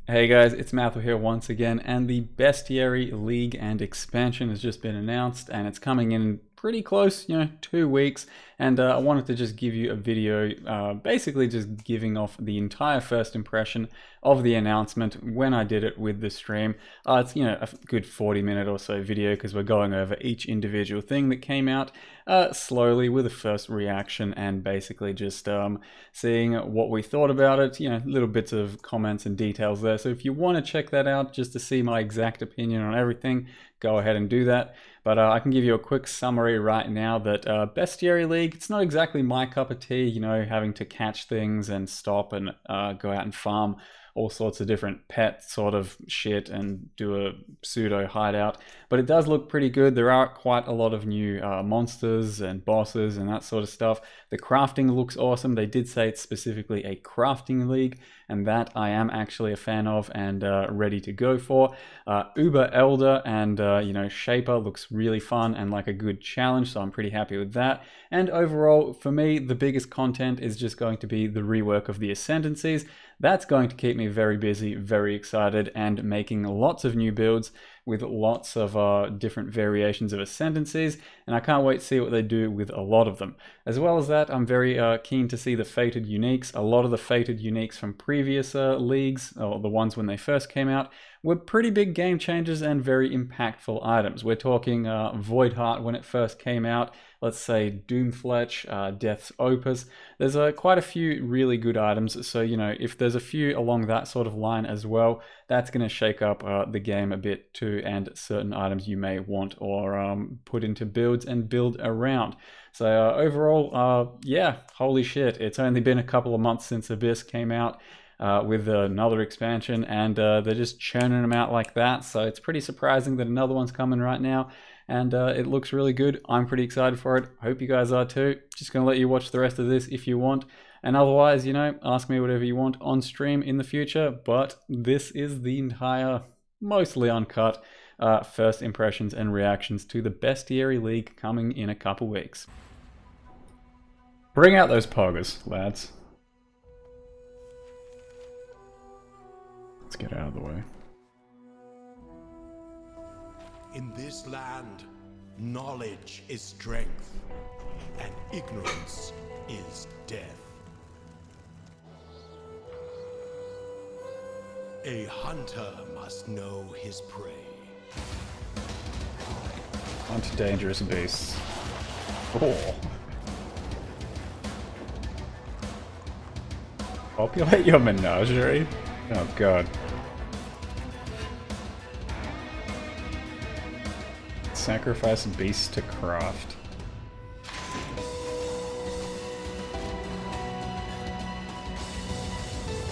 Hey guys, it's Matthew here once again, and the Bestiary League and expansion has just been announced, and it's coming in pretty close, 2 weeks. And I wanted to just give you a video, basically just giving off the entire first impression of the announcement when I did it with the stream. It's a good 40-minute or so video because we're going over each individual thing that came out slowly with a first reaction and basically just seeing what we thought about it. Little bits of comments and details there. So if you want to check that out just to see my exact opinion on everything, go ahead and do that. But I can give you a quick summary right now that Bestiary League, it's not exactly my cup of tea, having to catch things and stop and go out and farm all sorts of different pet sort of shit and do a pseudo hideout. But it does look pretty good. There are quite a lot of new monsters and bosses and that sort of stuff. The crafting looks awesome. They did say it's specifically a crafting league, and that I am actually a fan of and ready to go for. Uber Elder and Shaper looks really fun and like a good challenge, so I'm pretty happy with that. And overall, for me, the biggest content is just going to be the rework of the Ascendancies. That's going to keep me very busy, very excited, and making lots of new builds with lots of different variations of Ascendancies, and I can't wait to see what they do with a lot of them. As well as that, I'm very keen to see the Fated Uniques. A lot of the Fated Uniques from previous leagues, or the ones when they first came out, were pretty big game changers and very impactful items. We're talking Voidheart when it first came out, let's say Doomfletch, Death's Opus. There's quite a few really good items, so if there's a few along that sort of line as well, that's going to shake up the game a bit too, and certain items you may want or put into builds and build around. So overall, yeah, holy shit, it's only been a couple of months since Abyss came out with another expansion, and they're just churning them out like that, so it's pretty surprising that another one's coming right now, and it looks really good. I'm pretty excited for it. Hope you guys are too. Just gonna let you watch the rest of this if you want, and otherwise, ask me whatever you want on stream in the future, but this is the entire, mostly uncut, first impressions and reactions to the Bestiary League coming in a couple weeks. Bring out those poggers, lads. Let's get out of the way. In this land, knowledge is strength, and ignorance is death. A hunter must know his prey. Hunt dangerous beasts. Oh. Populate your menagerie? Oh god. Sacrifice beasts to craft.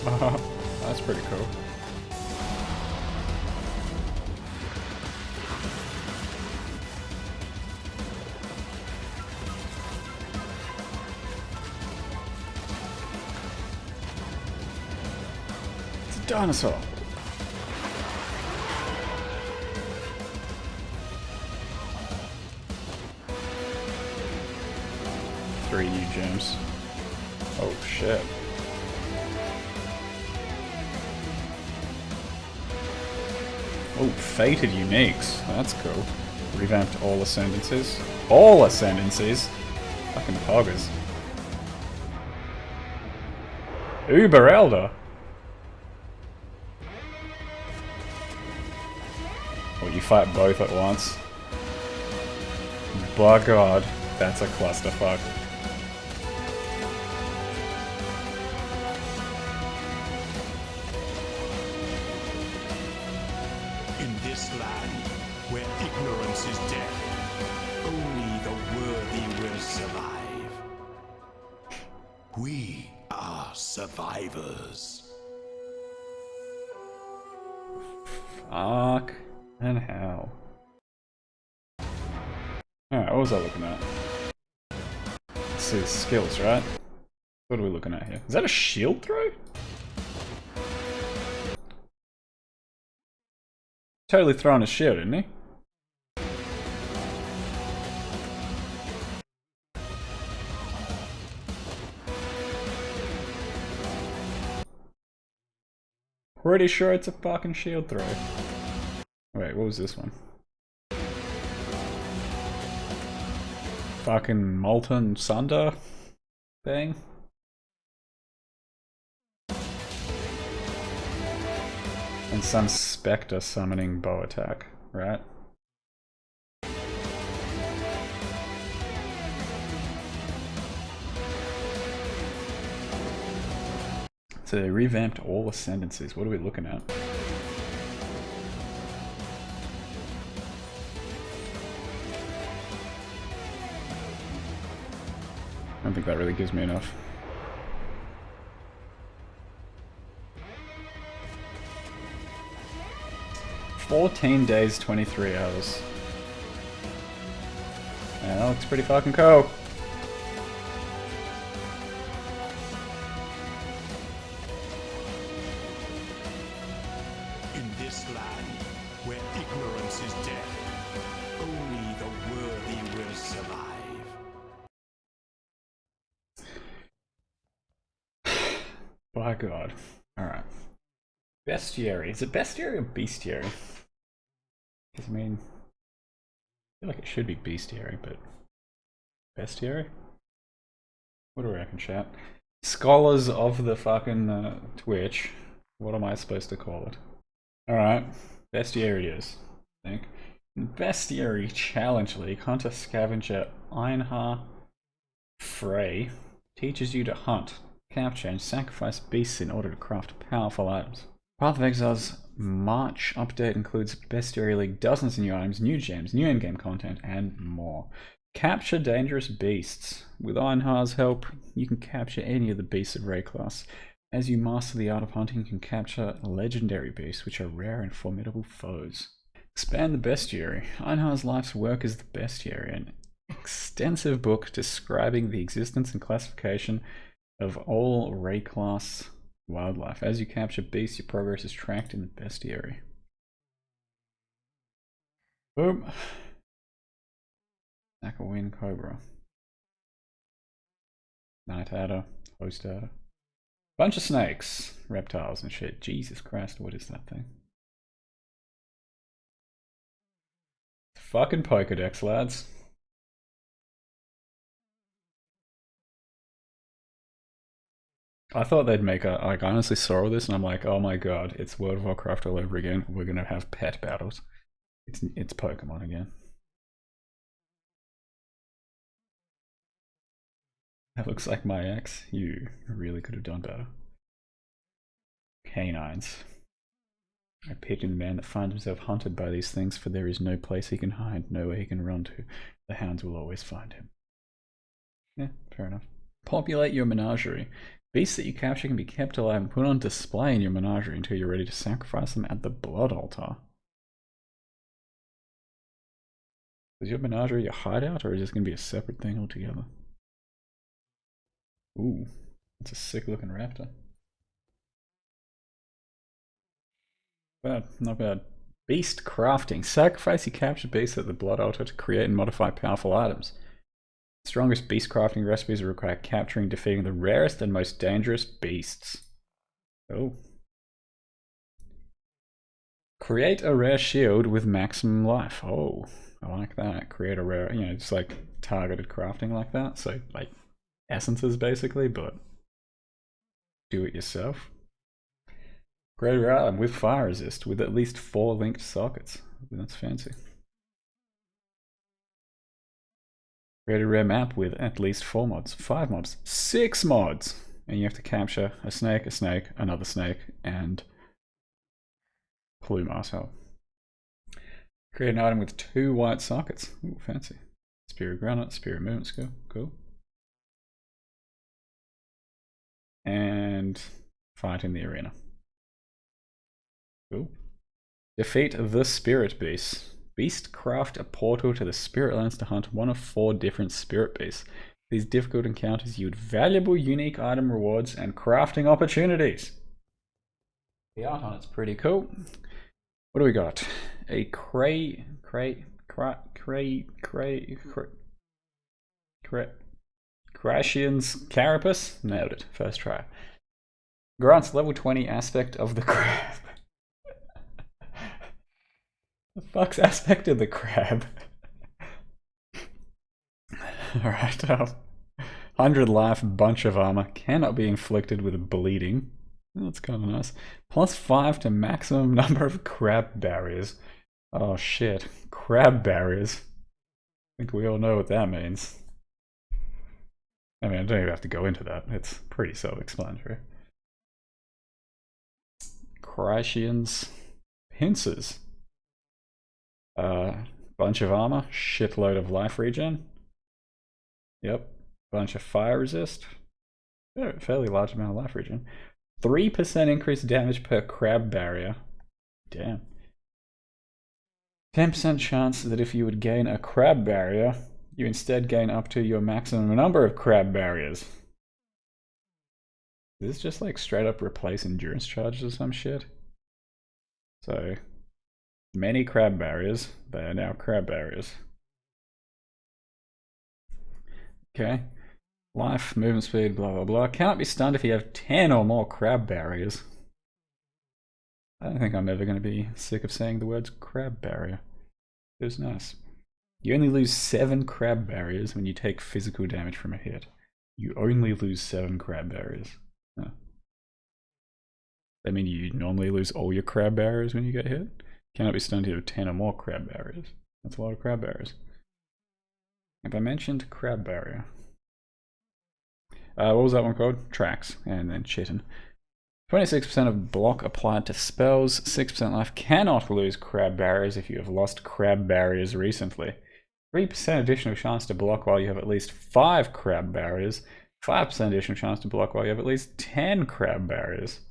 That's pretty cool. It's a dinosaur. Three new gems. Oh shit. Oh, Fated Uniques. That's cool. Revamped all Ascendancies. All Ascendancies? Fucking poggers. Uber Elder. Well, you fight both at once. By god, that's a clusterfuck. In this land, where ignorance is death, only the worthy will survive. We are survivors. Fuck and hell. Alright, what was I looking at? Let's see the skills, right? What are we looking at here? Is that a shield throw? Totally throwing a shield, isn't he? Pretty sure it's a fucking shield throw. Wait, what was this one? Fucking Molten Sunder thing? And some Spectre summoning bow attack, right? So they revamped all Ascendancies. What are we looking at? I don't think that really gives me enough. "14 days, 23 hours. Yeah, that looks pretty fucking cool. In this land, where ignorance is death, only the worthy will survive. By God. Alright. Bestiary. Is it Bestiary or Bestiary? Because, I mean, I feel like it should be Bestiary, but... Bestiary? What do I reckon, chat? Scholars of the fucking Twitch. What am I supposed to call it? Alright. Bestiary it is, I think. Bestiary Challenge League. Hunter Scavenger Einhar Frey teaches you to hunt, capture, and sacrifice beasts in order to craft powerful items. Path of Exile's March update includes Bestiary League dozens of new items, new gems, new in-game content, and more. Capture dangerous beasts. With Einhar's help, you can capture any of the beasts of Ray class. As you master the art of hunting, you can capture legendary beasts, which are rare and formidable foes. Expand the Bestiary. Einhar's life's work is the Bestiary, an extensive book describing the existence and classification of all Ray class wildlife. As you capture beasts, your progress is tracked in the Bestiary. Boom. Wind Cobra. Night Adder. Host Adder. Bunch of snakes. Reptiles and shit. Jesus Christ, what is that thing? Fucking Pokedex, lads. I thought they'd make a, like, I honestly saw all this and I'm like, oh my god, it's World of Warcraft all over again. We're gonna have pet battles. It's Pokemon again. That looks like my ex. You really could have done better. Canines. I pity the man that finds himself hunted by these things, for there is no place he can hide, nowhere he can run to. The hounds will always find him. Yeah, fair enough. Populate your menagerie. Beasts that you capture can be kept alive and put on display in your menagerie until you're ready to sacrifice them at the blood altar. Is your menagerie a hideout, or is this going to be a separate thing altogether? Ooh, that's a sick looking raptor. Bad, not bad. Beast crafting. Sacrifice your captured beasts at the blood altar to create and modify powerful items. Strongest beast crafting recipes require capturing and defeating the rarest and most dangerous beasts. Oh. Create a rare shield with maximum life. Oh, I like that. Create a rare, you know, just like targeted crafting like that. So, like, essences basically, but do it yourself. Create a rare item with fire resist with at least 4 linked sockets. That's fancy. Create a rare map with at least 4 mods, 5 mods, 6 mods! And you have to capture a snake, another snake, and plume arsehole. Create an item with 2 white sockets. Ooh, fancy. Spirit granite, spirit movement skill, cool. And fight in the arena. Cool. Defeat the spirit beast. Beast craft a portal to the spirit lands to hunt one of 4 different spirit beasts. These difficult encounters yield valuable unique item rewards and crafting opportunities. The art on it's pretty cool. What do we got? A Crashian's Carapace? Nailed it, first try. Grants level 20 aspect of the crab. The fuck's aspect of the crab? Alright, 100 life, bunch of armor, cannot be inflicted with bleeding. That's kind of nice. Plus 5 to maximum number of crab barriers. Oh shit, crab barriers. I think we all know what that means. I mean, I don't even have to go into that. It's pretty self-explanatory. Chrysians. Pincers. Bunch of armor. Shitload of life regen. Yep. Bunch of fire resist. Fairly large amount of life regen. 3% increased damage per crab barrier. Damn. 10% chance that if you would gain a crab barrier, you instead gain up to your maximum number of crab barriers. Is this just like straight up replace endurance charges or some shit? So, many crab barriers, they are now crab barriers. Okay. Life, movement speed, blah blah blah. Cannot be stunned if you have 10 or more crab barriers. I don't think I'm ever going to be sick of saying the words crab barrier. It was nice. You only lose 7 crab barriers when you take physical damage from a hit. You only lose 7 crab barriers. Huh. That mean you normally lose all your crab barriers when you get hit? Cannot be stunned if you have 10 or more crab barriers. That's a lot of crab barriers. Have I mentioned crab barrier? What was that one called? Tracks, and then Chitin. 26% of block applied to spells, 6% life. Cannot lose crab barriers if you have lost crab barriers recently. 3% additional chance to block while you have at least 5 crab barriers. 5% additional chance to block while you have at least 10 crab barriers.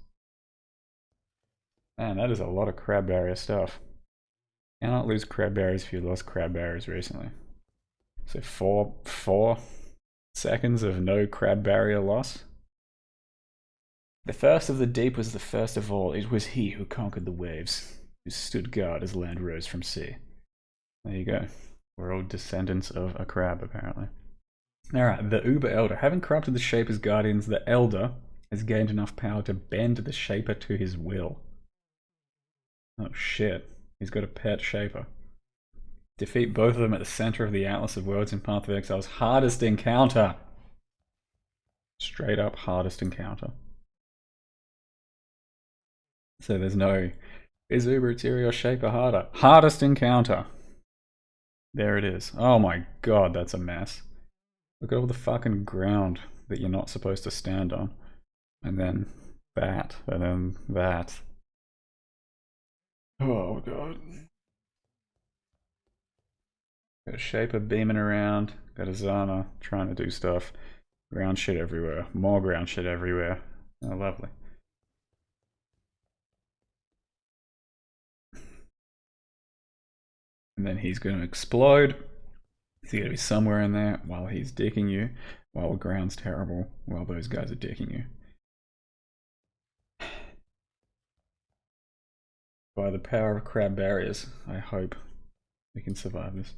Man, that is a lot of crab barrier stuff. Cannot lose crab barriers if you lost crab barriers recently. So 4 seconds of no crab barrier loss. The first of the deep was the first of all. It was he who conquered the waves, who stood guard as land rose from sea. There you go. We're all descendants of a crab, apparently. Alright, the Uber Elder. Having corrupted the Shaper's guardians, the Elder has gained enough power to bend the Shaper to his will. Oh shit. He's got a pet Shaper. Defeat both of them at the center of the Atlas of Worlds in Path of Exile's hardest encounter. Straight up hardest encounter. So there's no, is Uber Ethereal Shaper harder? Hardest encounter. There it is. Oh my god, that's a mess. Look at all the fucking ground that you're not supposed to stand on. And then that, and then that. Oh god. Got a Shaper beaming around, got a Zana trying to do stuff. Ground shit everywhere. More ground shit everywhere. Oh, lovely. And then he's going to explode. He's going to be somewhere in there while he's dicking you, while the ground's terrible, while those guys are dicking you. By the power of crab barriers, I hope we can survive this.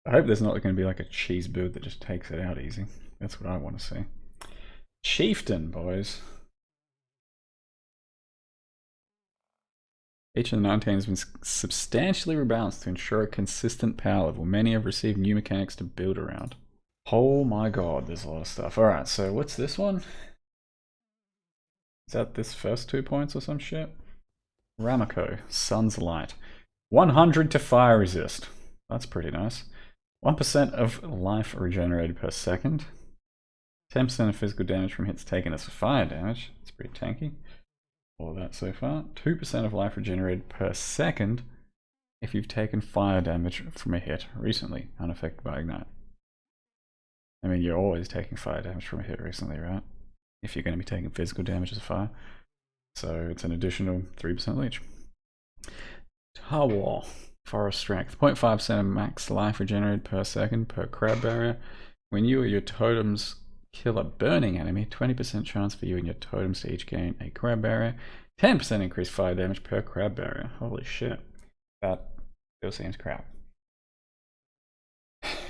I hope there's not going to be like a cheese build that just takes it out easy. That's what I want to see. Chieftain, boys. Each of the 19 has been substantially rebalanced to ensure a consistent power level. Many have received new mechanics to build around. Oh my god, there's a lot of stuff. Alright, so what's this one? Is that this first 2 points or some shit? Ramako, Sun's Light. 100 to fire resist. That's pretty nice. 1% of life regenerated per second. 10% of physical damage from hits taken as fire damage. That's pretty tanky. All of that so far. 2% of life regenerated per second if you've taken fire damage from a hit recently, unaffected by Ignite. I mean, you're always taking fire damage from a hit recently, right? If you're going to be taking physical damage as a fire. So it's an additional 3% leech. Tawar, Forest Strength. 0.5% of max life regenerated per second per crab barrier. When you or your totems kill a burning enemy, 20% chance for you and your totems to each gain a crab barrier. 10% increased fire damage per crab barrier. Holy shit. That still seems crap.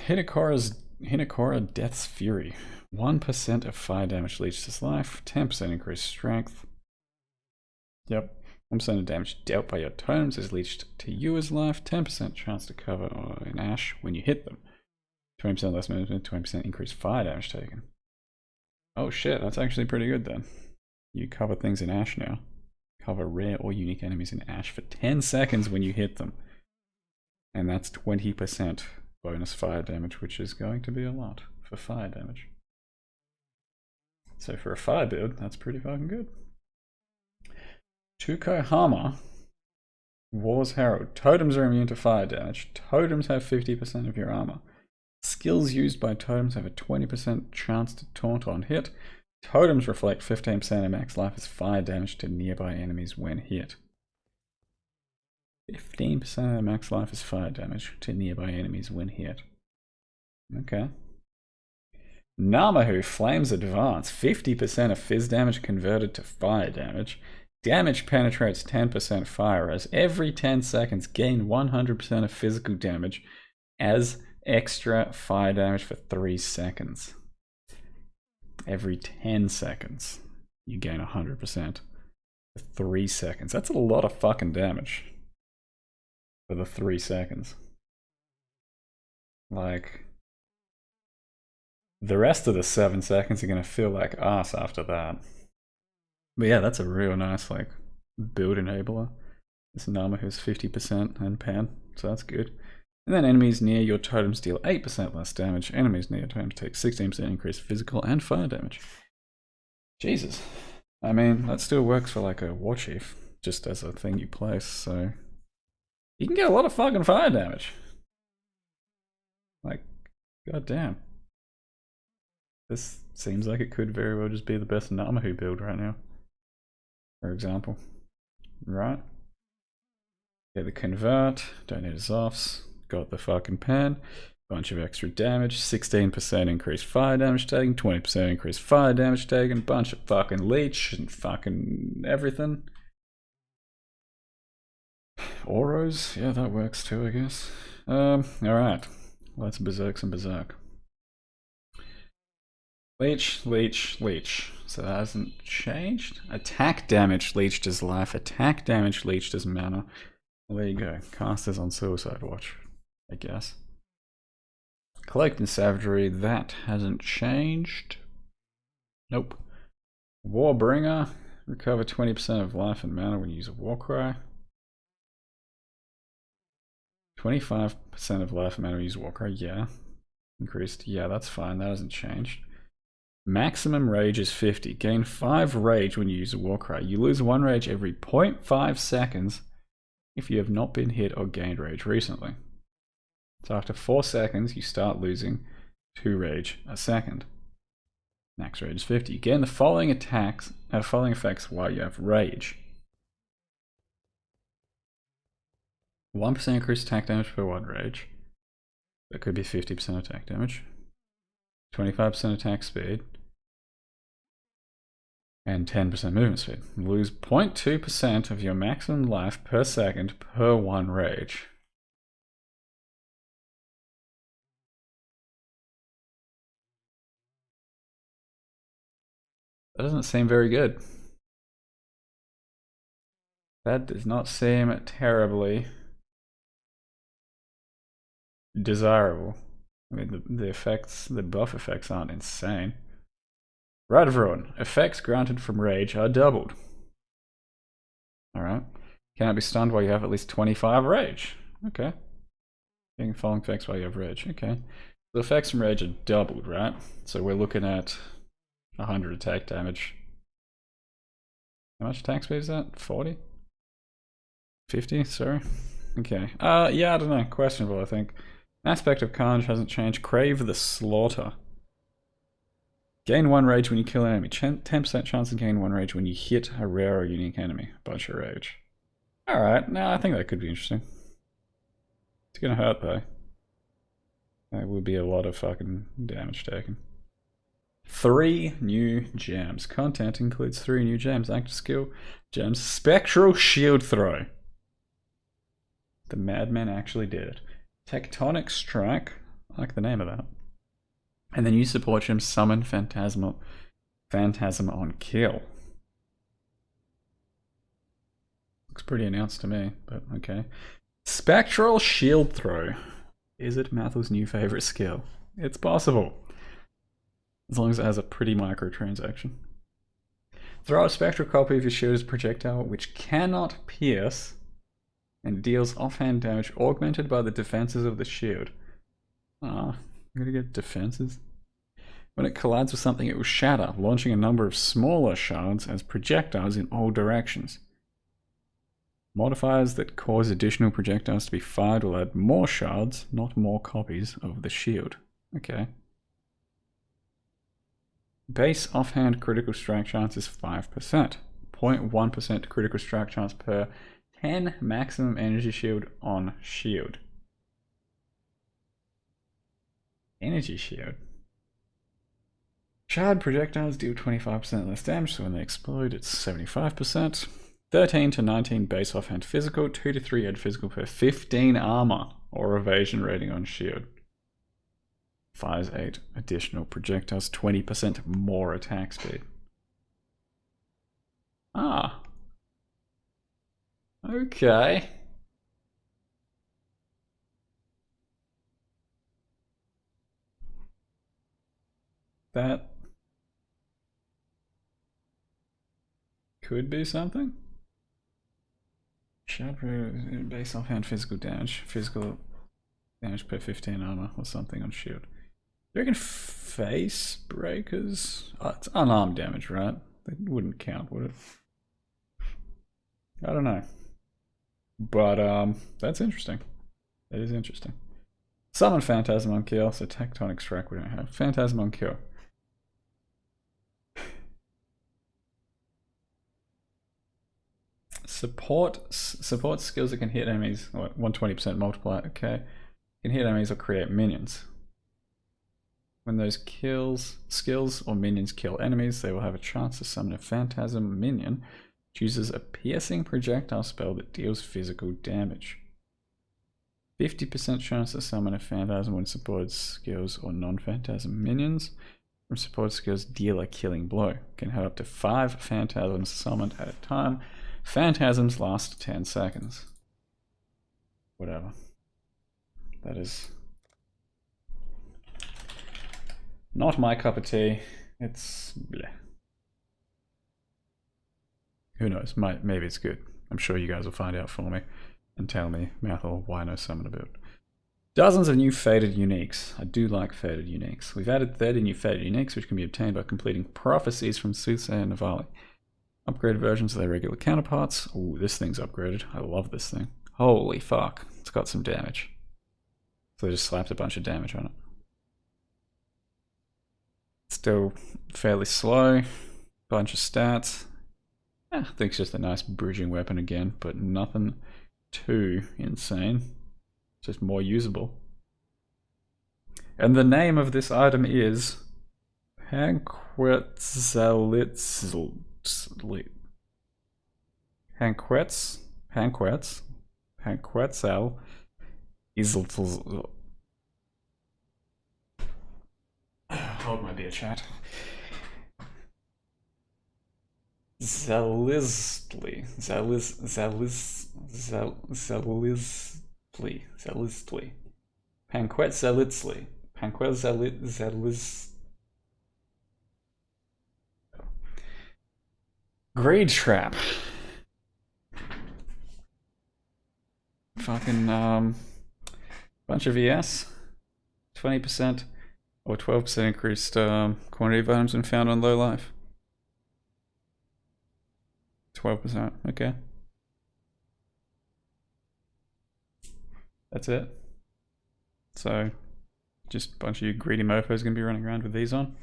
Hitakora's Hinakora Death's Fury. 1% of fire damage leads to life, 10% increased strength. Yep. 1% of damage dealt by your totems is leached to you as life, 10% chance to cover in ash when you hit them. 20% less movement, 20% increased fire damage taken. Oh shit, that's actually pretty good then. You cover things in ash now. Cover rare or unique enemies in ash for 10 seconds when you hit them. And that's 20% bonus fire damage, which is going to be a lot for fire damage. So for a fire build, that's pretty fucking good. Tuko Hama, War's Herald. Totems are immune to fire damage. Totems have 50% of your armor. Skills used by totems have a 20% chance to taunt on hit. Totems reflect 15% of max life as fire damage to nearby enemies when hit. 15% of max life is fire damage to nearby enemies when hit. Okay. Namahu, Flames Advance. 50% of fizz damage converted to fire damage. Damage penetrates 10% fire as every 10 seconds gain 100% of physical damage as extra fire damage for 3 seconds. Every 10 seconds you gain 100% for 3 seconds. That's a lot of fucking damage for the 3 seconds. Like, the rest of the 7 seconds are gonna feel like ass after that. But yeah, that's a real nice like build enabler. This Namahu's 50% and pan, so that's good. And then enemies near your totems deal 8% less damage. Enemies near your totems take 16% increased physical and fire damage. Jesus. I mean, that still works for like a war chief, just as a thing you place, so you can get a lot of fucking fire damage. Like, goddamn. This seems like it could very well just be the best Namahu build right now. For example. Right? Get the convert, don't need his offs, got the fucking pen, bunch of extra damage, 16% increased fire damage taken, 20% increased fire damage taken, bunch of fucking leech and fucking everything. Auros, yeah, that works too, I guess. Alright. Let's berserk some berserk. Leech, leech, leech. So that hasn't changed. Attack damage leeched as life. Attack damage leeched as mana. Well, there you go. Casters on Suicide Watch, I guess. Collect and Savagery. That hasn't changed. Nope. Warbringer. Recover 20% of life and mana when you use a Warcry. 25% of life and mana when you use a Warcry. Yeah. Increased. Yeah, that's fine. That hasn't changed. Maximum rage is 50. Gain 5 rage when you use a Warcry. You lose 1 rage every 0.5 seconds if you have not been hit or gained rage recently. So after 4 seconds, you start losing 2 rage a second. Max rage is 50. You gain the following effects while you have rage. 1% increased attack damage per 1 rage. That could be 50% attack damage. 25% attack speed, and 10% movement speed. Lose 0.2% of your maximum life per second per 1 rage. That doesn't seem very good. That does not seem terribly desirable. I mean, the buff effects aren't insane. Radavron, effects granted from rage are doubled. Alright. Cannot be stunned while you have at least 25 rage. Okay. Getting following effects while you have rage. Okay. The effects from rage are doubled, right? So we're looking at 100 attack damage. How much attack speed is that? 40? 50? Sorry. Okay. Yeah, I don't know. Questionable, I think. Aspect of Carnage hasn't changed. Crave the Slaughter. Gain 1 rage when you kill an enemy. 10% chance to gain 1 rage when you hit a rare or unique enemy. Bunch of rage. Alright, now I think that could be interesting. It's gonna hurt though. That would be a lot of fucking damage taken. 3 new gems. Content includes 3 new gems. Active skill gems. Spectral Shield Throw. The madman actually did it. Tectonic Strike. I like the name of that. And then you support him, summon Phantasm on kill. Looks pretty announced to me, but okay. Spectral Shield Throw. Is it Mathel's new favorite skill? It's possible. As long as it has a pretty microtransaction. Throw a spectral copy of your shield as a projectile which cannot pierce and deals offhand damage augmented by the defenses of the shield. I'm gonna get defenses. When it collides with something, it will shatter, launching a number of smaller shards as projectiles in all directions. Modifiers that cause additional projectiles to be fired will add more shards, not more copies of the shield. Okay. Base offhand critical strike chance is 5%. 0.1% critical strike chance per 10 maximum energy shield on shield. Energy shield. Shard projectiles deal 25% less damage, so when they explode it's 75%. 13 to 19 base offhand physical, 2 to 3 head physical per 15 armor or evasion rating on shield. Fires 8 additional projectiles, 20% more attack speed. Ah. Okay. That could be something. Shard base offhand physical damage per 15 armor or something on shield. You reckon face breakers? Oh, it's unarmed damage, right? That wouldn't count, would it? I don't know. But that's interesting. That is interesting. Summon Phantasm on kill, so Tectonic Strike we don't have. Phantasm on kill. Support skills that can hit enemies, 120% multiply, okay. Can hit enemies or create minions. When those skills or minions kill enemies, they will have a chance to summon a Phantasm minion, which uses a piercing projectile spell that deals physical damage. 50% chance to summon a Phantasm when supported skills or non-Phantasm minions. From supported skills, deal a killing blow. Can have up to 5 Phantasms summoned at a time. Phantasms last 10 seconds. Whatever. That is not my cup of tea. It's bleh. Who knows? Maybe it's good. I'm sure you guys will find out for me and tell me, Mathel, why no summon about. Dozens of new faded uniques. I do like faded uniques. We've added 30 new faded uniques, which can be obtained by completing prophecies from Soothsayer and Navali. Upgraded versions of their regular counterparts. Ooh, this thing's upgraded. I love this thing. Holy fuck. It's got some damage. So they just slapped a bunch of damage on it. Still fairly slow. Bunch of stats. I think it's just a nice bridging weapon again, but nothing too insane. Just more usable. And the name of this item is Hanquetzal Izl. Hold my beer, chat. Zaliztli. Panquetzalitzli. Greed Trap. Fucking, bunch of ES. 20% or 12% increased quantity of items when found on low life. 12%, okay. That's it. So, just a bunch of you greedy mofos gonna be running around with these on.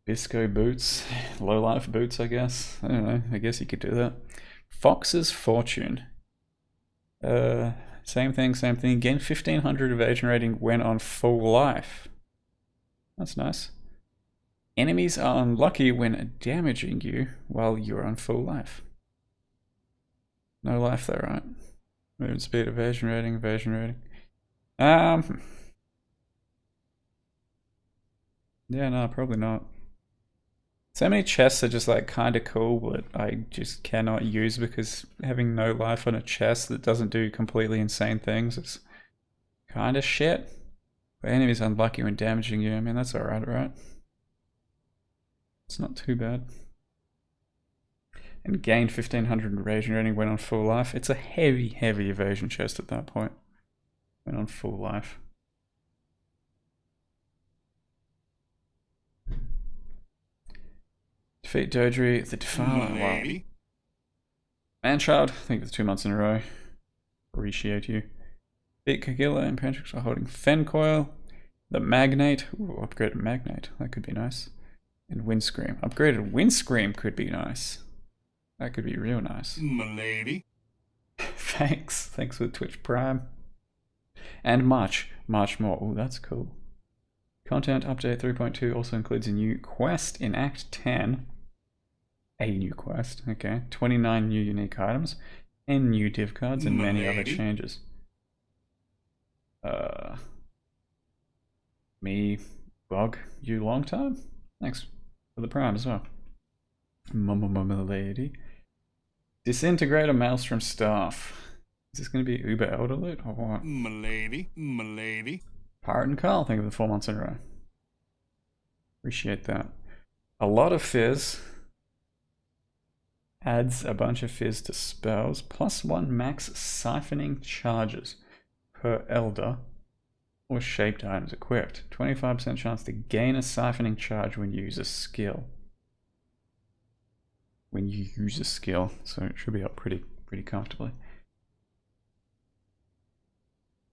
Bisco boots, low life boots, I guess. I don't know, I guess you could do that. Fox's Fortune. Same thing. Gain 1500 evasion rating when on full life. That's nice. Enemies are unlucky when damaging you while you're on full life. No life though, right? Movement speed, evasion rating. Yeah, no, probably not. So many chests are just like kind of cool, but I just cannot use because having no life on a chest that doesn't do completely insane things is kind of shit. The enemy's unlucky when damaging you. I mean, that's alright, right? It's not too bad. And gained 1500 evasion rating when on full life. It's a heavy, heavy evasion chest at that point. When on full life. Defeat Dodri, the Defiler. Wow. Manchild, I think it's 2 months in a row. Appreciate you. Beat Kagilla and Pentrix are holding Fencoil. The Magnate. Ooh, upgraded Magnate. That could be nice. And Windscream. Upgraded Windscream could be nice. That could be real nice. Milady. Thanks. Thanks for Twitch Prime. And much, much more. Oh, that's cool. Content update 3.2 also includes a new quest in Act 10. A new quest, okay. 29 new unique items, and new div cards, and many other changes. Me bug you long time? Thanks for the prime as well. Milady. Disintegrator Maelstrom Staff. Is this going to be Uber Elder Loot or what? Milady. Pirate and Carl, think of the 4 months in a row. Appreciate that. A lot of fizz. Adds a bunch of fizz to spells. +1 max siphoning charges per elder or shaped items equipped. 25% chance to gain a siphoning charge when you use a skill. When you use a skill, so it should be up pretty comfortably.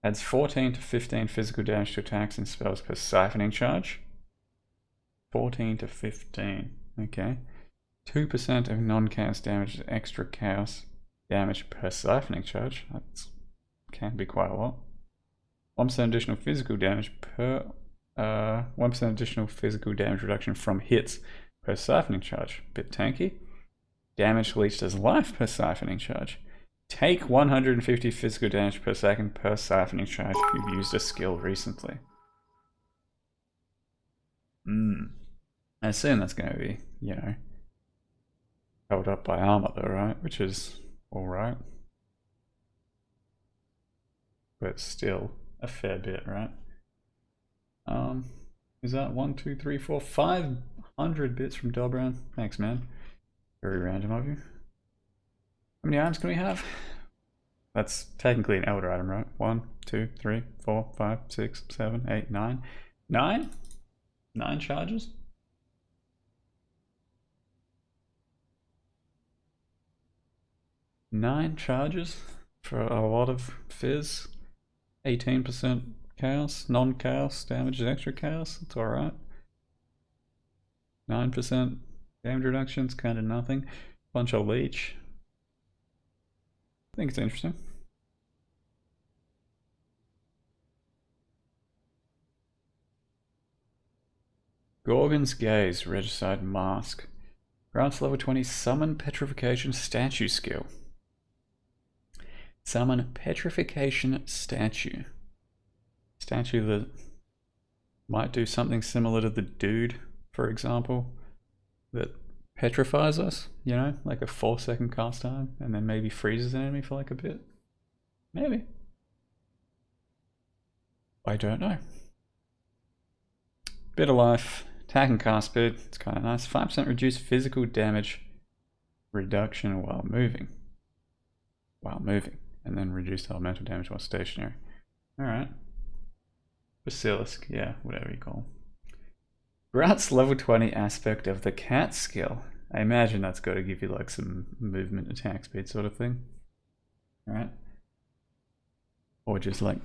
Adds 14 to 15 physical damage to attacks and spells per siphoning charge. 14 to 15, okay. 2% of non-chaos damage is extra chaos damage per siphoning charge. That can be quite a lot. 1% additional physical damage per 1% additional physical damage reduction from hits per siphoning charge. Bit tanky. Damage leached as life per siphoning charge. Take 150 physical damage per second per siphoning charge if you've used a skill recently. I assume that's going to be, you know, held up by armor though, right? Which is alright. But still a fair bit, right? Is that 1, 2, 3, 4, 500 bits from Dobran? Thanks, man. Very random of you. How many items can we have? That's technically an elder item, right? 1, 2, 3, 4, 5, 6, 7, 8, 9. 9? 9 charges? Nine charges for a lot of fizz. 18% chaos, non-chaos damage and extra chaos. It's alright. 9% damage reduction's kind of nothing. Bunch of leech. I think it's interesting. Gorgon's Gaze, Regicide Mask. Grants level 20 Summon Petrification Statue skill. Summon Petrification Statue. Statue that might do something similar to the dude, for example, that petrifies us, you know, like a 4-second cast time, and then maybe freezes an enemy for like a bit. Maybe. I don't know. Bit of life, attack and cast speed, it's kind of nice. 5% reduced physical damage reduction while moving. And then reduced elemental damage while stationary. Alright. Basilisk, yeah, whatever you call them. Grants level 20 aspect of the cat skill. I imagine that's got to give you like some movement attack speed sort of thing. Alright. Or just like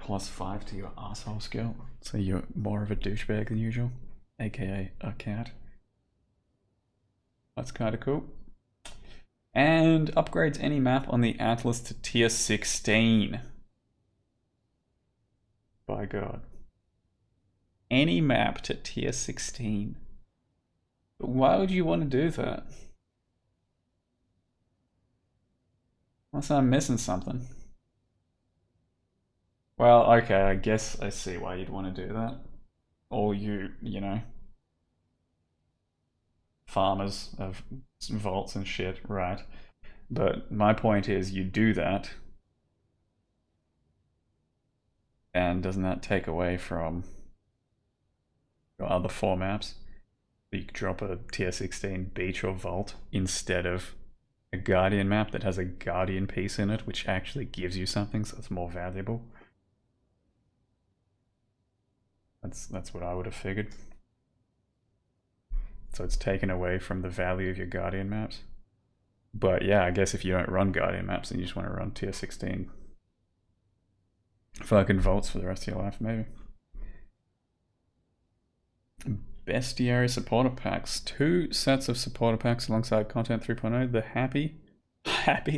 +5 to your asshole skill. So you're more of a douchebag than usual. AKA a cat. That's kind of cool. And upgrades any map on the Atlas to tier 16. By God. Any map to tier 16. But why would you want to do that? Unless I'm missing something. Well, okay, I guess I see why you'd want to do that. all you, you know, farmers of vaults and shit, right? But my point is, you do that, and doesn't that take away from your other 4 maps? You could drop a tier 16 beach or vault instead of a guardian map that has a guardian piece in it, which actually gives you something, so it's more valuable. That's what I would have figured. So it's taken away from the value of your guardian maps. But yeah, I guess if you don't run guardian maps and you just want to run tier 16 fucking vaults for the rest of your life, maybe. Bestiary supporter packs. 2 sets of supporter packs alongside Content 3.0.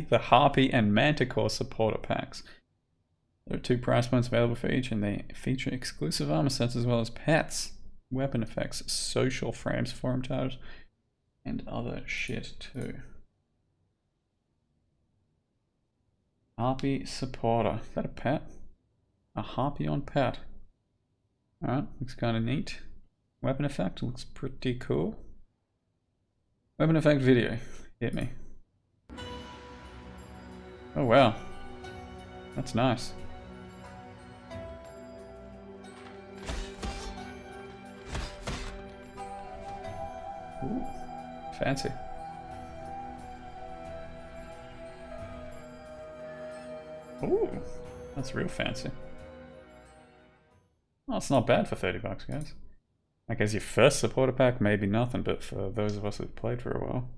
The Harpy and Manticore supporter packs. There are 2 price points available for each, and they feature exclusive armor sets as well as pets, weapon effects, social frames, forum titles, and other shit too. Harpy supporter. Is that a pet? A Harpy on pet. Alright, looks kind of neat. Weapon effect looks pretty cool. Weapon effect video. Hit me. Oh wow. That's nice. Ooh, fancy. Ooh, that's real fancy. Oh, it's not bad for 30 bucks, guys. I guess your first supporter pack may be nothing, but for those of us who've played for a while,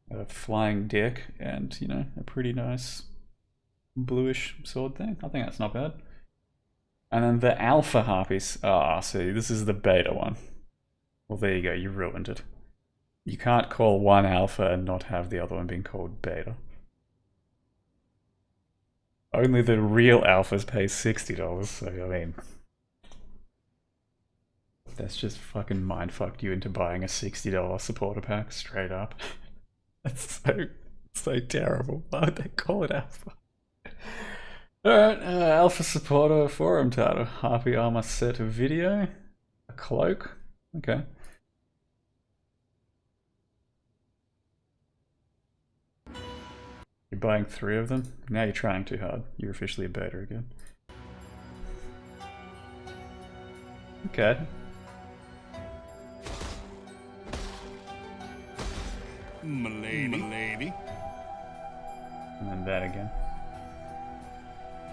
a flying dick and, you know, a pretty nice bluish sword thing, I think that's not bad. And then the alpha harpies. Ah, see, this is the beta one. Well, there you go, you ruined it. You can't call one alpha and not have the other one being called beta. Only the real alphas pay $60, so I mean, that's just fucking mindfucked you into buying a $60 supporter pack straight up. That's so terrible. Why would they call it alpha? Alright, alpha supporter forum title. Harpy armor set video. A cloak. Okay. You're buying 3 of them? Now you're trying too hard. You're officially a beta again. Okay. Milady. And then that again.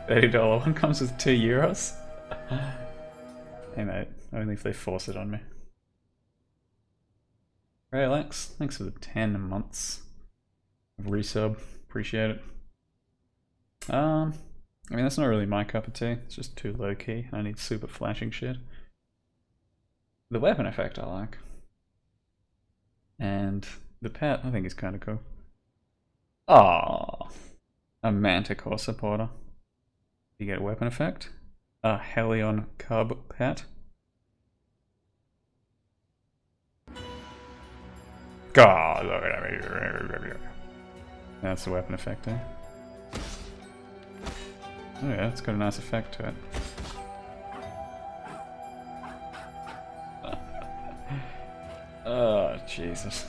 $30 one comes with €2. Hey mate, only if they force it on me. Hey Alex, thanks for the 10 months of resub. Appreciate it. I mean, that's not really my cup of tea. It's just too low key. I need super flashing shit. The weapon effect I like. And the pet I think is kind of cool. Ah, a Manticore supporter. You get a weapon effect. A Helion Cub pet. God, look at me. That's the weapon effect, eh? Oh yeah, it's got a nice effect to it. Oh, Jesus.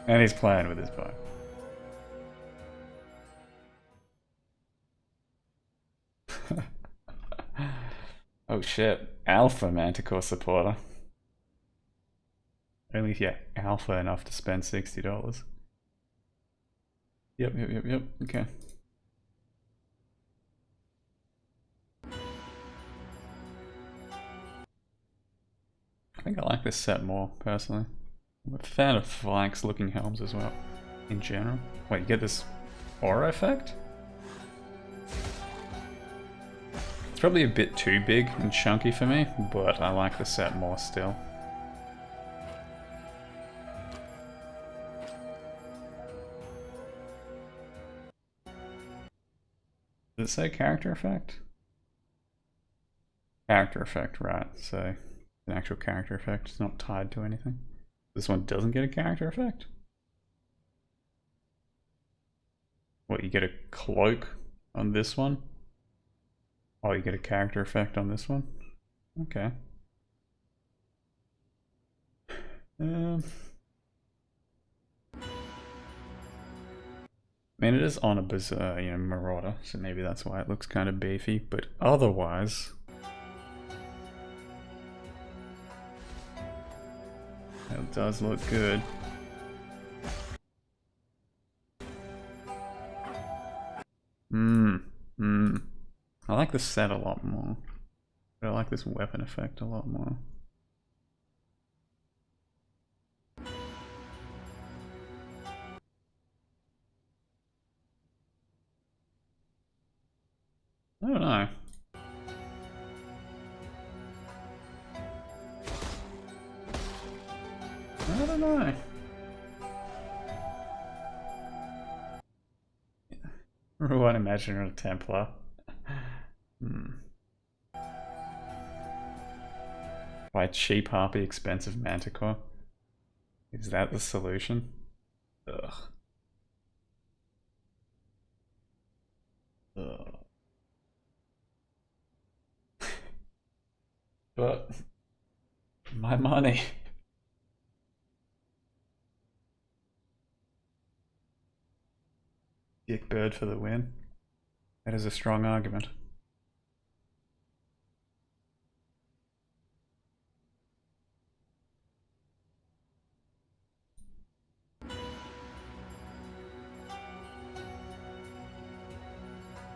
And he's playing with his bow. Oh shit. Alpha Manticore supporter. Only if you're alpha enough to spend $60. Yep. Okay. I think I like this set more, personally. I'm a fan of flanks looking helms as well, in general. Wait, you get this aura effect? It's probably a bit too big and chunky for me, but I like the set more still. Does it say character effect? Character effect, right, so an actual character effect. It's not tied to anything. This one doesn't get a character effect? What, you get a cloak on this one? Oh, you get a character effect on this one? Okay. I mean, it is on a Marauder, so maybe that's why it looks kind of beefy, but otherwise... it does look good. I like the set a lot more. But I like this weapon effect a lot more. I don't know. I don't know. One Imaginary Templar. Buy cheap harpy, expensive manticore. Is that the solution? Ugh. Ugh. But my money. Dick Bird for the win. That is a strong argument.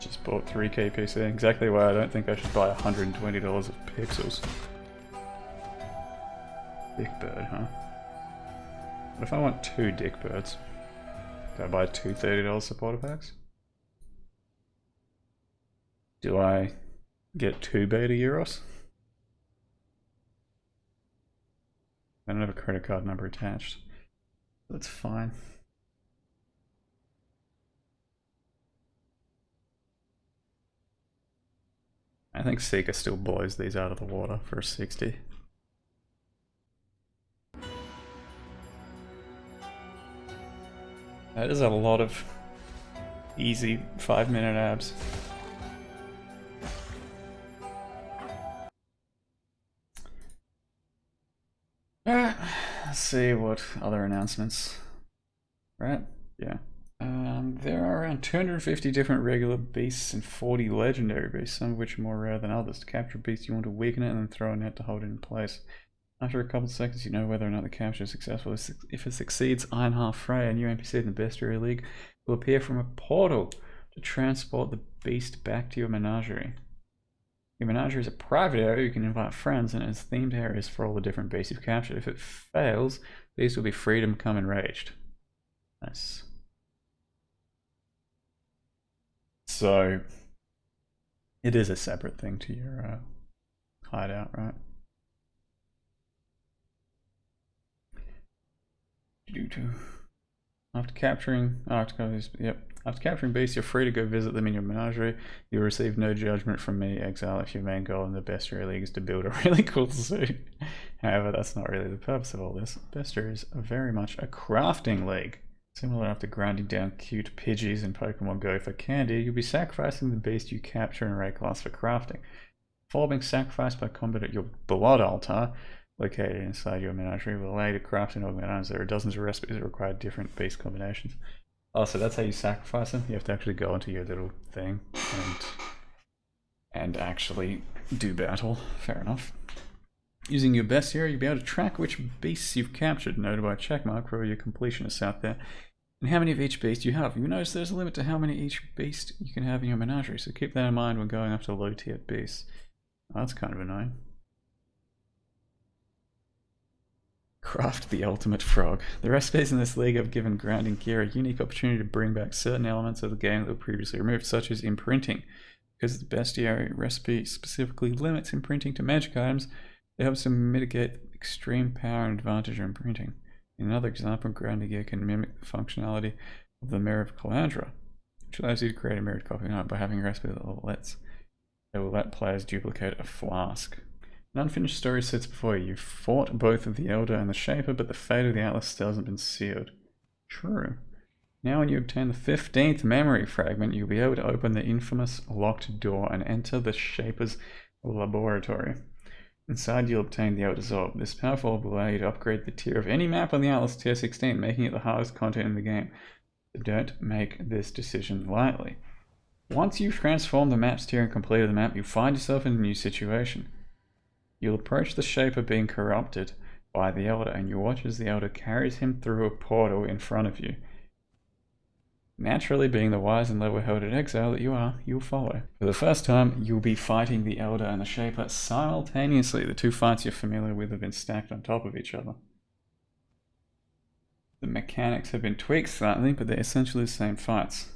Just bought 3k PC. Exactly why I don't think I should buy $120 of pixels. Dick Bird, huh? What if I want 2 Dick Birds? Do I buy 2 $30 supporter packs? Do I get 2 beta euros? I don't have a credit card number attached. That's fine. I think Seeker still blows these out of the water for a 60. That is a lot of easy 5-minute abs. Alright, let's see what other announcements. Right? Yeah. There are around 250 different regular beasts and 40 legendary beasts, some of which are more rare than others. To capture a beast, you want to weaken it and then throw a net to hold it in place. After a couple of seconds, you know whether or not the capture is successful. If it succeeds, Ironheart Freya, a new NPC in the Bestiary League, will appear from a portal to transport the beast back to your menagerie. Your menagerie is a private area you can invite friends, and it has themed areas for all the different beasts you've captured. If it fails, these will be free to become enraged. Nice. So, it is a separate thing to your hideout, right? After capturing beasts, you're free to go visit them in your menagerie. You'll receive no judgment from me, exile, if your main goal in the Bestiary League is to build a really cool suit. However, that's not really the purpose of all this. Bestiary is very much a crafting league. Similar after grinding down cute Pidgeys in Pokemon Go for candy, you'll be sacrificing the beast you capture in Raid class for crafting. Before being sacrificed by combat at your blood altar, located inside your menagerie, will allow you to craft and augment items. There are dozens of recipes that require different beast combinations. Oh, so that's how you sacrifice them? You have to actually go into your little thing and actually do battle. Fair enough. Using your bestiary, you'll be able to track which beasts you've captured, noted by a checkmark for your completionists out there, and how many of each beast you have. You'll notice there's a limit to how many each beast you can have in your menagerie, so keep that in mind when going after low-tier beasts. Oh, that's kind of annoying. Craft the ultimate frog. The recipes in this league have given grinding gear a unique opportunity to bring back certain elements of the game that were previously removed, such as imprinting. Because the Bestiary recipe specifically limits imprinting to magic items, it helps to mitigate extreme power and advantage of imprinting. In another example, grinding gear can mimic the functionality of the Mirror of Calandra, which allows you to create a mirrored copy of it by having a recipe that will let players duplicate a flask. An unfinished story sits before you. You've fought both of the Elder and the Shaper, but the fate of the Atlas still hasn't been sealed. True. Now when you obtain the 15th memory fragment, you'll be able to open the infamous locked door and enter the Shaper's laboratory. Inside, you'll obtain the Elder's Orb. This powerful orb will allow you to upgrade the tier of any map on the Atlas tier 16, making it the hardest content in the game. So don't make this decision lightly. Once you've transformed the map's tier and completed the map, you'll find yourself in a new situation. You'll approach the Shaper being corrupted by the Elder, and you watch as the Elder carries him through a portal in front of you. Naturally, being the wise and level-headed exile that you are, you'll follow. For the first time, you'll be fighting the Elder and the Shaper simultaneously. The two fights you're familiar with have been stacked on top of each other. The mechanics have been tweaked slightly, but they're essentially the same fights.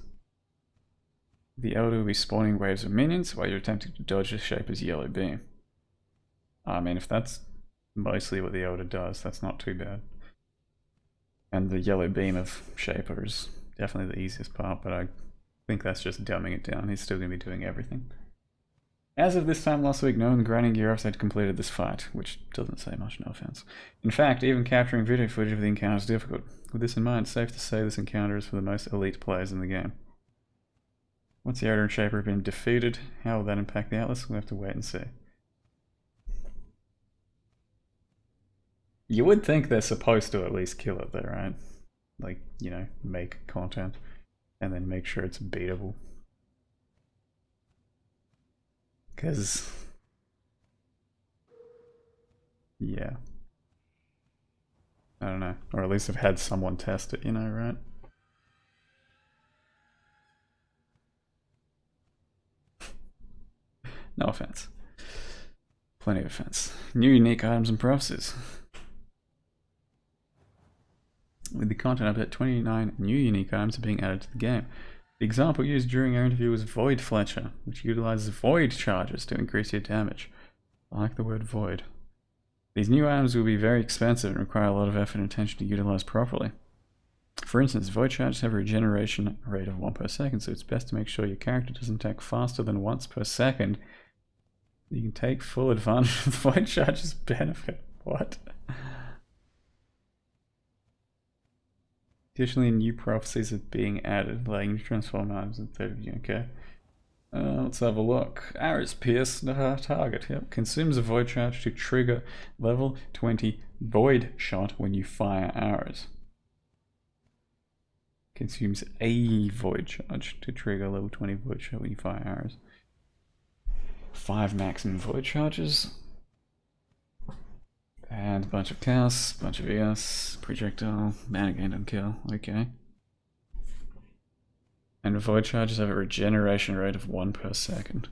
The Elder will be spawning waves of minions while you're attempting to dodge the Shaper's yellow beam. I mean, if that's mostly what the Elder does, that's not too bad. And the yellow beam of Shaper is definitely the easiest part, but I think that's just dumbing it down. He's still going to be doing everything. As of this time last week, no one in the grinding gear had completed this fight, which doesn't say much, no offense. In fact, even capturing video footage of the encounter is difficult. With this in mind, it's safe to say this encounter is for the most elite players in the game. Once the Elder and Shaper have been defeated, how will that impact the Atlas? We'll have to wait and see. You would think they're supposed to at least kill it though, right? Like, you know, make content and then make sure it's beatable. Because, yeah. I don't know. Or at least have had someone test it, you know, right? No offense. Plenty of offense. New unique items and prophecies. With the content update, 29 new unique items are being added to the game. The example used during our interview was Void Fletcher, which utilizes void charges to increase your damage. I like the word void. These new items will be very expensive and require a lot of effort and attention to utilize properly. For instance, void charges have a regeneration rate of 1 per second, so it's best to make sure your character doesn't attack faster than once per second. You can take full advantage of the void charges benefit. What? Additionally, new prophecies are being added, allowing you to transform items in 30 view. Okay. Let's have a look. Arrows pierce the target. Yep. Consumes a void charge to trigger level 20 void shot when you fire arrows. Consumes a void charge to trigger level 20 void shot when you fire arrows. 5 maximum void charges. And a bunch of chaos, bunch of ES, projectile, mana gain don't kill, okay. And void charges have a regeneration rate of 1 per second.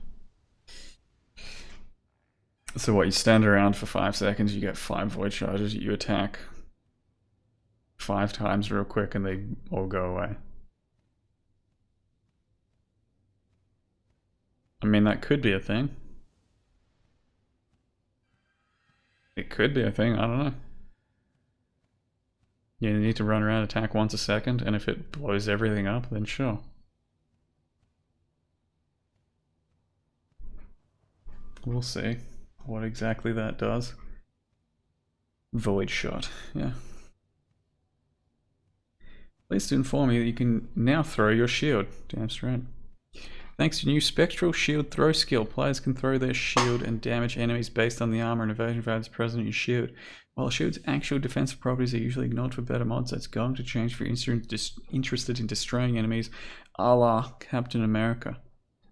So what, you stand around for 5 seconds, you get 5 void charges, you attack 5 times real quick and they all go away. I mean, that could be a thing. It could be a thing, I don't know. You need to run around, attack once a second, and if it blows everything up, then sure. We'll see what exactly that does. Void shot, yeah. Pleased to inform you that you can now throw your shield. Damn straight. Thanks to new Spectral Shield throw skill, players can throw their shield and damage enemies based on the armor and evasion values present in your shield. While a shield's actual defensive properties are usually ignored for better mods, that's going to change if you're interested in destroying enemies a la Captain America.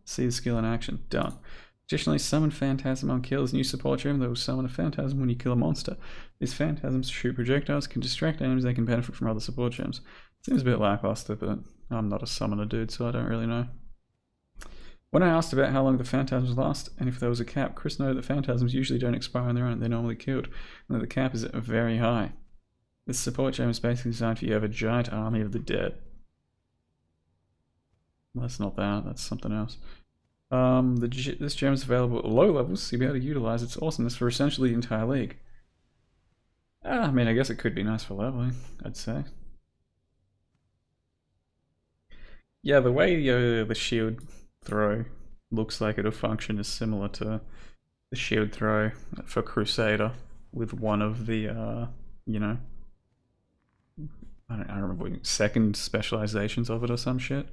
See the skill in action. Done. Additionally, summon Phantasm on kills. New support gem that will summon a Phantasm when you kill a monster. These Phantasms shoot projectiles, can distract enemies, they can benefit from other support gems. Seems a bit lackluster, but I'm not a summoner dude, so I don't really know. When I asked about how long the Phantasms last, and if there was a cap, Chris noted that Phantasms usually don't expire on their own, they're normally killed, and that the cap is very high. This support gem is basically designed for you to have a giant army of the dead. Well, that's not that, that's something else. This gem is available at low levels, so you'll be able to utilize its awesomeness for essentially the entire league. I mean, I guess it could be nice for leveling, I'd say. Yeah, the way the shield throw looks like it'll function is similar to the shield throw for Crusader, with one of the, you know, I don't remember what, second specializations of it or some shit.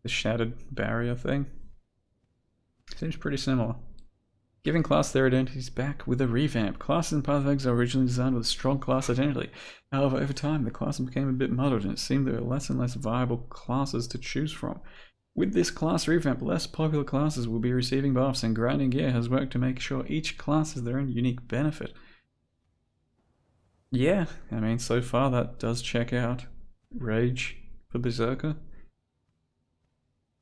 The Shattered Barrier thing. Seems pretty similar. Giving class their identities back with a revamp. Classes in Path of Exile were originally designed with a strong class identity. However, over time, the classes became a bit muddled, and it seemed there were less and less viable classes to choose from. With this class revamp, less popular classes will be receiving buffs, and Grinding Gear has worked to make sure each class has their own unique benefit. Yeah, I mean, so far that does check out. Rage for Berserker.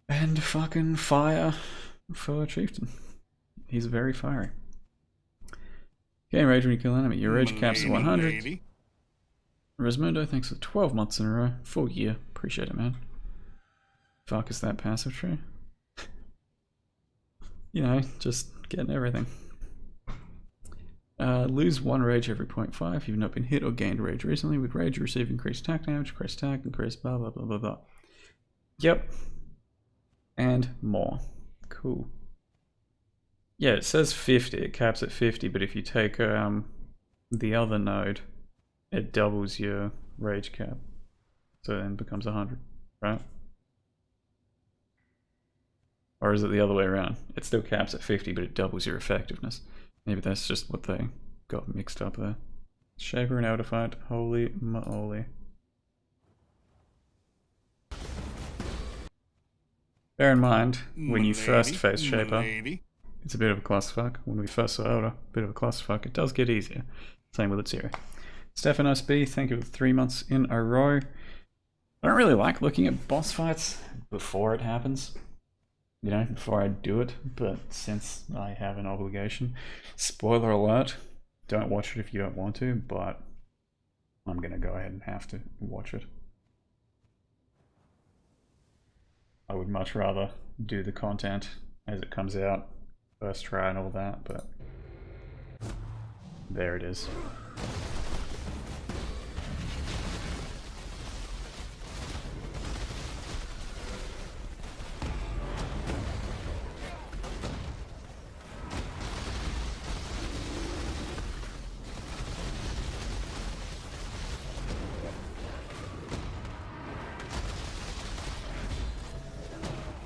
And fucking Fire for Chieftain. He's very fiery. Gain rage when you kill an enemy. Your rage caps 100. Resmundo, thanks for 12 months in a row. Full year. Appreciate it, man. Fuck is that passive tree? You know, just getting everything. Lose 1 rage every 0.5. You've not been hit or gained rage recently. With rage, you receive increased attack damage, increased attack, increased blah blah blah blah blah. Yep. And more. Cool. Yeah, it says 50, it caps at 50, but if you take the other node, it doubles your rage cap. So then it becomes 100, right? Or is it the other way around? It still caps at 50, but it doubles your effectiveness. Maybe that's just what they got mixed up there. Shaper and Elder fight, holy moly. Bear in mind, when you first face Shaper, it's a bit of a clusterfuck. When we first saw Elder, a bit of a clusterfuck. It does get easier. Same with Bestiary. Stefan SB, thank you for 3 months in a row. I don't really like looking at boss fights before it happens. You know, before I do it, but since I have an obligation, spoiler alert, don't watch it if you don't want to, but I'm gonna go ahead and have to watch it. I would much rather do the content as it comes out, first try and all that, but there it is.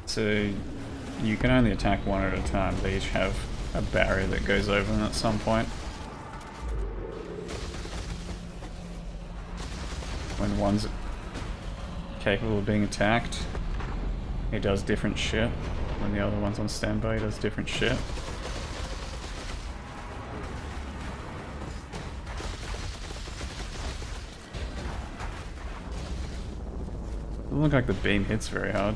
So you can only attack one at a time. They each have a barrier that goes over them at some point. When one's capable of being attacked, he does different shit. When the other one's on standby, he does different shit. Doesn't look like the beam hits very hard.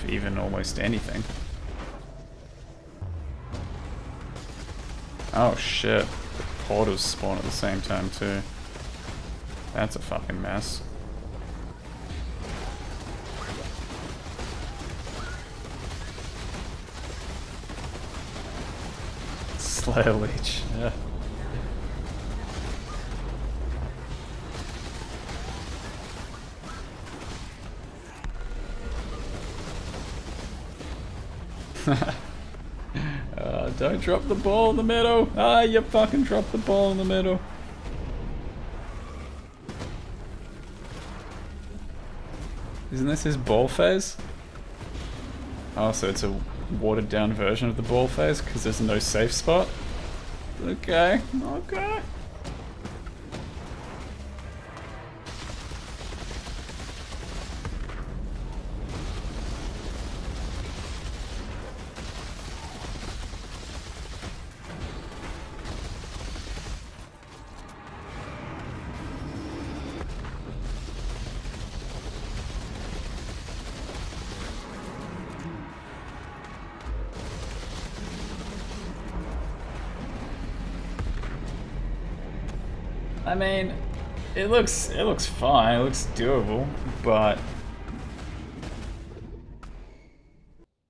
Even almost anything. Oh shit, the portals spawn at the same time too. That's a fucking mess. Slayer Leech, yeah. Don't drop the ball in the middle. Ah, you fucking dropped the ball in the middle. Isn't this his ball phase? Oh, so it's a watered down version of the ball phase because there's no safe spot? Okay, okay. I mean, it looks fine, it looks doable, but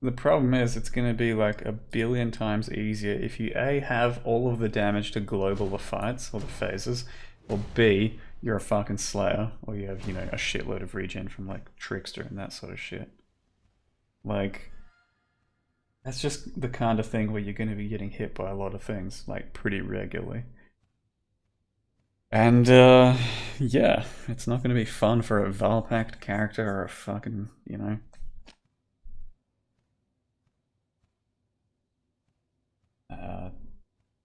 the problem is it's going to be like a billion times easier if you A, have all of the damage to global the fights or the phases, or B, you're a fucking Slayer, or you have, you know, a shitload of regen from like Trickster and that sort of shit. Like, that's just the kind of thing where you're going to be getting hit by a lot of things, like pretty regularly. And yeah, it's not going to be fun for a Valpact character or a fucking, you know,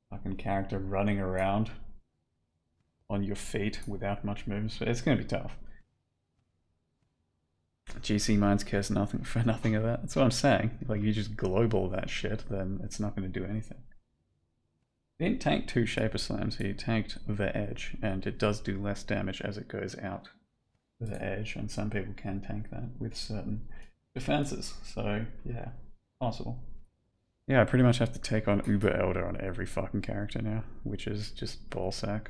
fucking character running around on your feet without much movement. So it's going to be tough. GC Minds cares nothing for nothing of that. That's what I'm saying. Like, you just global that shit, then it's not going to do anything. He didn't tank 2 Shaper Slams, he tanked the edge, and it does do less damage as it goes out the edge, and some people can tank that with certain defenses. So, yeah, possible. Yeah, I pretty much have to take on Uber Elder on every fucking character now, which is just ballsack.